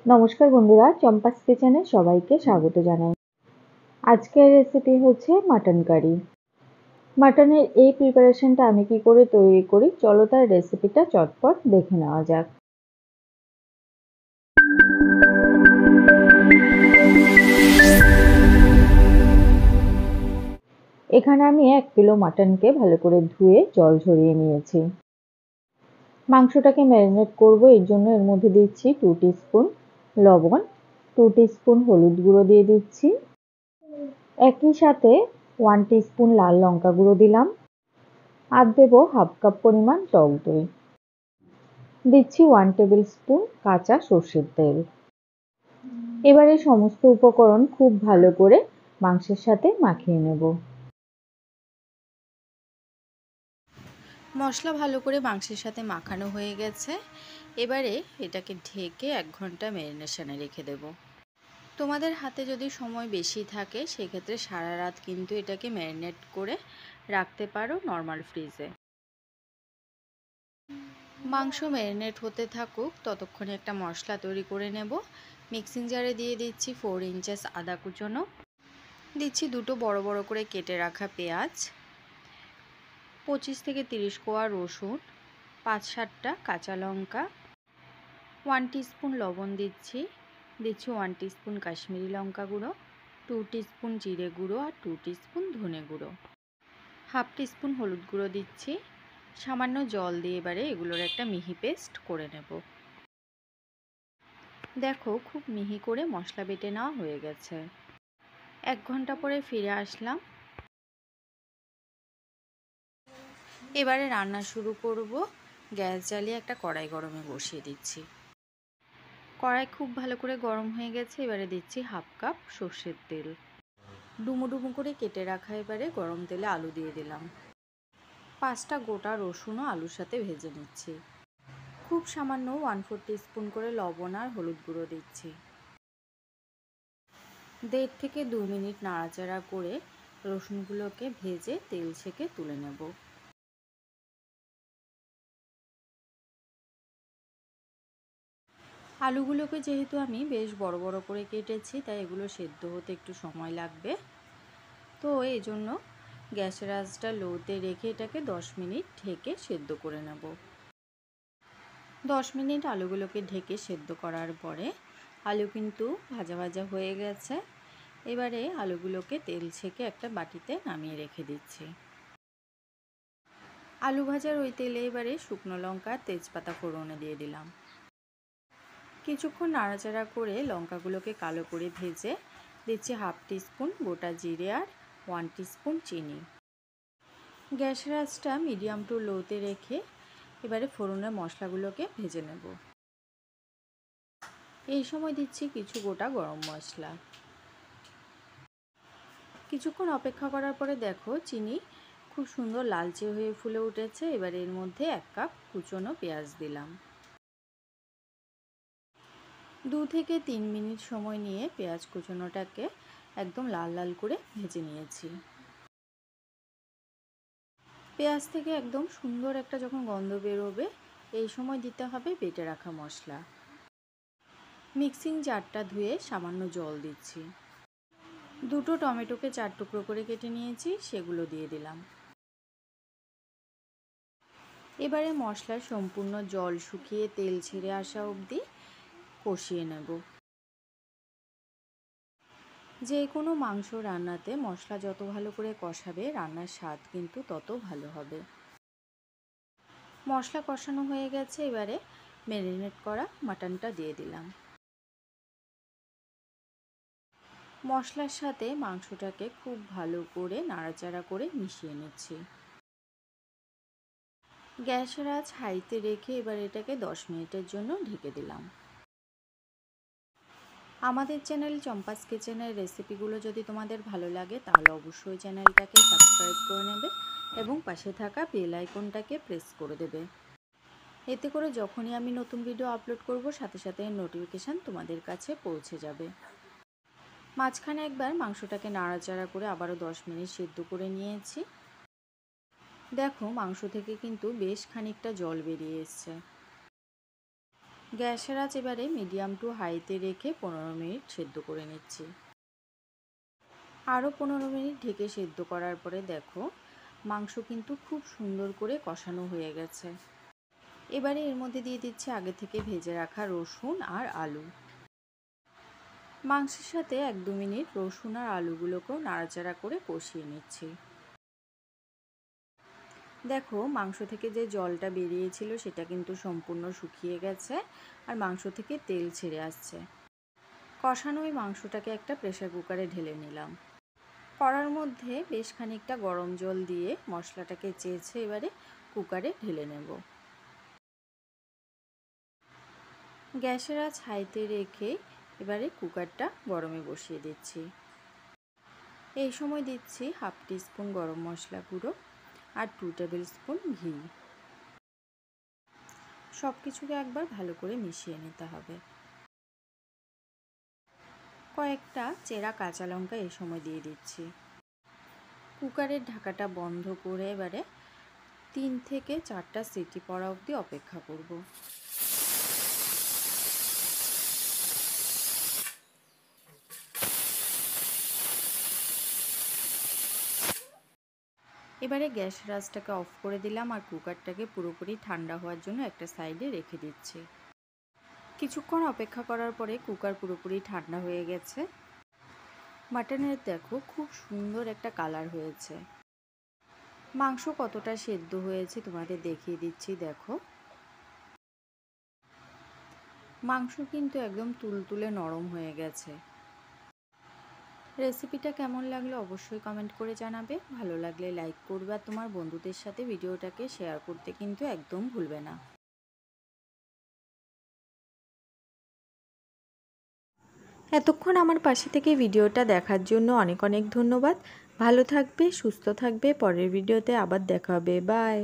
নমস্কার বন্ধুরা, চম্পাস কিচেনে সবাইকে স্বাগত জানাই। আজকের রেসিপি হচ্ছে মাটন কারি। মাটনের এই প্রিপারেশনটা আমি কি করে তৈরি করি, চলো তার রেসিপিটা চটপট দেখে নেওয়া যাক। এখানে আমি 1 কিলো মাটনকে ভালো করে ধুয়ে জল ঝরিয়ে নিয়েছি। মাংসটাকে ম্যারিনেট করব, এর জন্য এর মধ্যে দিচ্ছি 2 টিস্পুন লবণ, 2 টিস্পুন হলুদ গুঁড়ো দিয়ে দিচ্ছি। একই সাথে 1 টিস্পুন লাল লঙ্কা গুঁড়ো দিলাম, আর দেবো হাফ কাপ পরিমাণ টক দই। দিচ্ছি 1 টেবিল স্পুন কাঁচা সর্ষের তেল। এবারে সমস্ত উপকরণ খুব ভালো করে মাংসের সাথে মাখিয়ে নেব। মশলা ভালো করে মাংসের সাথে মাখানো হয়ে গেছে। এবারে এটাকে ঢেকে 1 ঘন্টা ম্যারিনেশনে রেখে দেব। তোমাদের হাতে যদি সময় বেশি থাকে সেক্ষেত্রে সারা রাত কিন্তু এটাকে ম্যারিনেট করে রাখতে পারো নর্মাল ফ্রিজে। মাংস ম্যারিনেট হতে থাকুক, ততক্ষণে একটা মশলা তৈরি করে নেব। মিক্সিং জারে দিয়ে দিচ্ছি 4 ইঞ্চেস আদা কুচনো, দিচ্ছি দুটো বড় বড় করে কেটে রাখা পেঁয়াজ, 25 থেকে 30 কোয়া রসুন, 5-7টা কাঁচা লঙ্কা, 1 টিস্পুন লবণ দিচ্ছি 1 টিস্পুন কাশ্মীরি লঙ্কা গুঁড়ো, 2 টিস্পুন জিরে গুঁড়ো আর 2 টিস্পুন ধনে গুঁড়ো, হাফ টিস্পুন হলুদ গুঁড়ো দিচ্ছি। সামান্য জল দিয়ে এবারে এগুলোর একটা মিহি পেস্ট করে নেব। দেখো খুব মিহি করে মশলা বেটে নেওয়া হয়ে গেছে। 1 ঘন্টা পরে ফিরে আসলাম। এবারে রান্না শুরু করব। গ্যাস জ্বালিয়ে একটা কড়াই গরমে বসিয়ে দিচ্ছি। কড়াই খুব ভালো করে গরম হয়ে গেছে। এবারে দিচ্ছি হাফ কাপ সর্ষের তেল। ডুমো ডুমো করে কেটে রাখা এবারে গরম তেলে আলু দিয়ে দিলাম। 5টা গোটা রসুনও আলুর সাথে ভেজে নিচ্ছি। খুব সামান্য 1/4 টিস্পুন করে লবণ আর হলুদ গুঁড়ো দিচ্ছি। 1.5 থেকে 2 মিনিট নাড়াচাড়া করে রসুনগুলোকে ভেজে তেল ছেঁকে তুলে নেব। আলুগুলোকে যেহেতু আমি বেশ বড় বড় করে কেটেছি, তাই এগুলো সেদ্ধ হতে একটু সময় লাগবে। তো এই জন্য গ্যাসের আঁচটা লোতে রেখে এটাকে 10 মিনিট ঢেকে সেদ্ধ করে নেব। 10 মিনিট আলুগুলোকে ঢেকে সেদ্ধ করার পরে আলু কিন্তু ভাজা ভাজা হয়ে গেছে। এবারে আলুগুলোকে তেল ছেঁকে একটা বাটিতে নামিয়ে রেখে দিচ্ছি। আলু ভাজার ওই তেলে এবারে শুকনো লঙ্কা তেজপাতা ফোড়নে দিয়ে দিলাম। কিছুক্ষণ নাড়াচাড়া করে লঙ্কাগুলোকে কালো করে ভেজে দিচ্ছি হাফ টিস্পুন গোটা জিরে আর 1 টিস্পুন চিনি। গ্যাসের আঁচটা মিডিয়াম টু লোতে রেখে এবারে ফোড়নের মশলাগুলোকে ভেজে নেব। এই সময় দিচ্ছি কিছু গোটা গরম মশলা। কিছুক্ষণ অপেক্ষা করার পরে দেখো চিনি খুব সুন্দর লালচে হয়ে ফুলে উঠেছে। এবারে এর মধ্যে 1 কাপ কুচনো পেঁয়াজ দিলাম। 2 থেকে 3 মিনিট সময় নিয়ে পেঁয়াজ কুচনোটাকে একদম লাল লাল করে ভেজে নিয়েছি। পেঁয়াজ থেকে একদম সুন্দর একটা যখন গন্ধ বেরোবে, এই সময় দিতে হবে বেটে রাখা মশলা। মিক্সিং জারটা ধুয়ে সামান্য জল দিচ্ছি। দুটো টমেটোকে 4 টুকরো করে কেটে নিয়েছি, সেগুলো দিয়ে দিলাম। এবারে মশলার সম্পূর্ণ জল শুকিয়ে তেল ছেড়ে আসা অবধি কষিয়ে নেব। যে কোনো মাংস রান্নাতে মশলা যত ভালো করে কষাবে রান্নার স্বাদ কিন্তু তত ভালো হবে। মশলা কষানো হয়ে গেছে। এবারে ম্যারিনেট করা মাটনটা দিয়ে দিলাম। মশলার সাথে মাংসটাকে খুব ভালো করে নাড়াচাড়া করে মিশিয়ে নিচ্ছি। গ্যাসের আঁচ হাইতে রেখে এবার এটাকে 10 মিনিটের জন্য ঢেকে দিলাম। আমাদের চ্যানেল চম্পাস কিচেনের রেসিপিগুলো যদি তোমাদের ভালো লাগে তাহলে অবশ্যই চ্যানেলটাকে সাবস্ক্রাইব করে নেবে এবং পাশে থাকা বেল আইকনটাকে প্রেস করে দেবে। এতে করে যখনই আমি নতুন ভিডিও আপলোড করব সাথে সাথে নোটিফিকেশান তোমাদের কাছে পৌঁছে যাবে। মাঝখানে একবার মাংসটাকে নাড়াচাড়া করে আবারও 10 মিনিট সিদ্ধ করে নিয়েছি। দেখো মাংস থেকে কিন্তু বেশ খানিকটা জল বেরিয়ে এসছে। গ্যাসের আঁচ এবারে মিডিয়াম টু হাইতে রেখে 15 মিনিট সেদ্ধ করে নিচ্ছি। আরও 15 মিনিট ঢেকে সেদ্ধ করার পরে দেখো মাংস কিন্তু খুব সুন্দর করে কষানো হয়ে গেছে। এবারে এর মধ্যে দিয়ে দিচ্ছি আগে থেকে ভেজে রাখা রসুন আর আলু। মাংসের সাথে 1-2 মিনিট রসুন আর আলুগুলোকেও নাড়াচাড়া করে কষিয়ে নিচ্ছি। দেখো মাংস থেকে যে জলটা বেরিয়েছিল সেটা কিন্তু সম্পূর্ণ শুকিয়ে গেছে আর মাংস থেকে তেল ছেড়ে আসছে। কষানো ওই মাংসটাকে একটা প্রেসার কুকারে ঢেলে নিলাম। কড়ার মধ্যে বেশ খানিকটা গরম জল দিয়ে মশলাটাকে চেঁচে এবারে কুকারে ঢেলে নেব। গ্যাসের আঁচ হাইতে রেখে এবারে কুকারটা গরমে বসিয়ে দিচ্ছি। এই সময় দিচ্ছি 1/2 টিস্পুন গরম মশলা গুঁড়ো আর 2 টেবিল স্পুন ঘি। সব কিছুকে একবার ভালো করে মিশিয়ে নিতে হবে। কয়েকটা চেরা কাঁচা লঙ্কা এই সময় দিয়ে দিচ্ছি। কুকারের ঢাকাটা বন্ধ করে এবারে 3 থেকে 4টা সিটি পড়া অবধি অপেক্ষা করব। এবারে গ্যাসের আঁচটাকে অফ করে দিলাম আর কুকারটাকে পুরোপুরি ঠান্ডা হওয়ার জন্য একটা সাইডে রেখে দিচ্ছি। কিছুক্ষণ অপেক্ষা করার পরে কুকার পুরোপুরি ঠান্ডা হয়ে গেছে। মাটনের দেখো খুব সুন্দর একটা কালার হয়েছে। মাংস কতটা সেদ্ধ হয়েছে তোমাদের দেখিয়ে দিচ্ছি। দেখো মাংস কিন্তু একদম তুলতুলে নরম হয়ে গেছে। রেসিপিটা কেমন লাগলো অবশ্যই কমেন্ট করে জানাবে। ভালো লাগলে লাইক করবে আর তোমার বন্ধুদের সাথে ভিডিওটাকে শেয়ার করতে কিন্তু একদম ভুলবে না। এতক্ষণ আমার পাশে থেকে ভিডিওটা দেখার জন্য অনেক অনেক ধন্যবাদ। ভালো থাকবে, সুস্থ থাকবে। পরের ভিডিওতে আবার দেখা হবে। বাই।